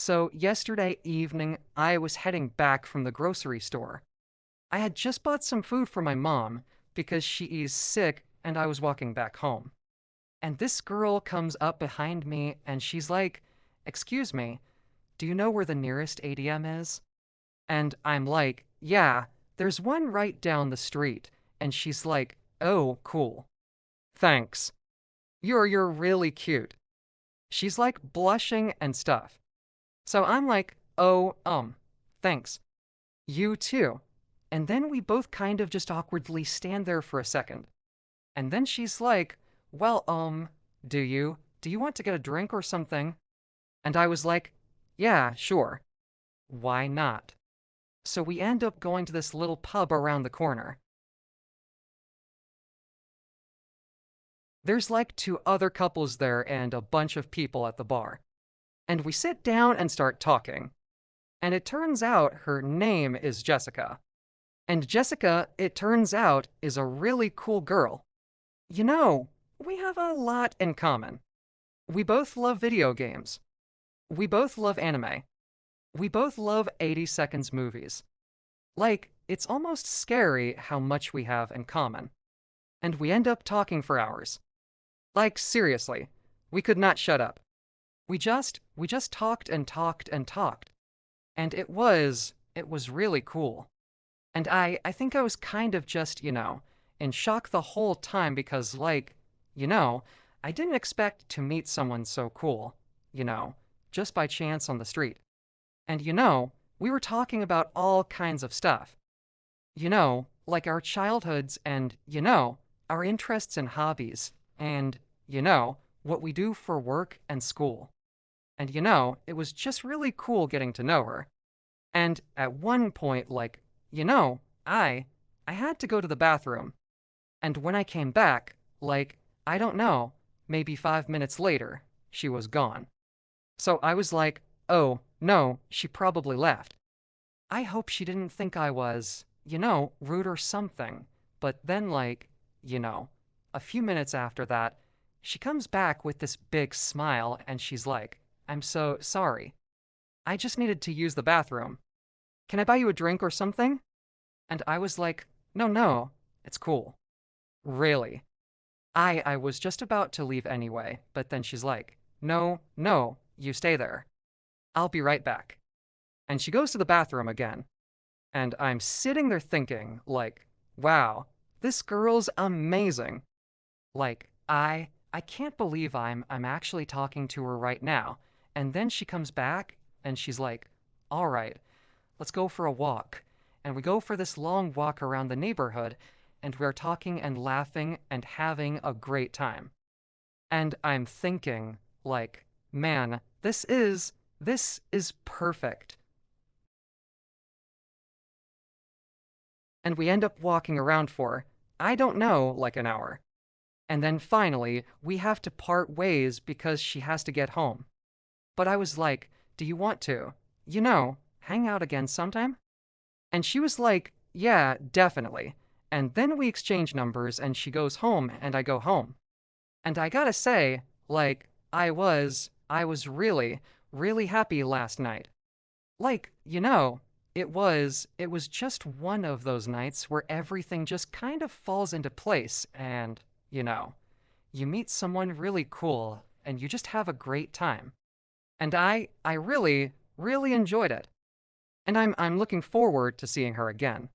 So, yesterday evening, I was heading back from the grocery store. I had just bought some food for my mom because she is sick and I was walking back home. And this girl comes up behind me and she's like, "Excuse me, do you know where the nearest ATM is?" And I'm like, "Yeah, there's one right down the street." And she's like, "Oh, cool. Thanks. You're really cute." She's like blushing and stuff. So I'm like, "Oh, thanks. You too." And then we both kind of just awkwardly stand there for a second. And then she's like, "Well, do you want to get a drink or something?" And I was like, "Yeah, sure. Why not?" So we end up going to this little pub around the corner. There's like two other couples there and a bunch of people at the bar. And we sit down and start talking. And it turns out her name is Jessica. And Jessica, it turns out, is a really cool girl. You know, we have a lot in common. We both love video games. We both love anime. We both love 80 seconds movies. Like, it's almost scary how much we have in common. And we end up talking for hours. Like, seriously, we could not shut up. We just talked and talked and talked. And it was really cool. And I think I was kind of just, in shock the whole time because, like, you know, I didn't expect to meet someone so cool, you know, just by chance on the street. And, we were talking about all kinds of stuff. Like our childhoods and, our interests and hobbies. And, what we do for work and school. And, it was just really cool getting to know her. And at one point, like, you know, I I had to go to the bathroom. And when I came back, like, I don't know, maybe 5 minutes later, she was gone. So I was like, "Oh, no, she probably left." I hope she didn't think I was, rude or something. But then, like, a few minutes after that, she comes back with this big smile and she's like, "I'm so sorry. I just needed to use the bathroom. Can I buy you a drink or something?" And I was like, "No, no, it's cool." Really. I was just about to leave anyway, but then she's like, "No, no, you stay there. I'll be right back." And she goes to the bathroom again. And I'm sitting there thinking, like, wow, this girl's amazing. Like, I can't believe I'm actually talking to her right now. And then she comes back and she's like, "All right, let's go for a walk." And we go for this long walk around the neighborhood, and we're talking and laughing and having a great time. And I'm thinking, like, man, this is perfect. And we end up walking around for, I don't know, like an hour. And then finally, we have to part ways because she has to get home. But I was like, "Do you want to, hang out again sometime?" And she was like, "Yeah, definitely." And then we exchange numbers and she goes home and I go home. And I gotta say, like, I was really, really happy last night. Like, it was just one of those nights where everything just kind of falls into place and, you meet someone really cool and you just have a great time. And I really, really enjoyed it. And I'm looking forward to seeing her again.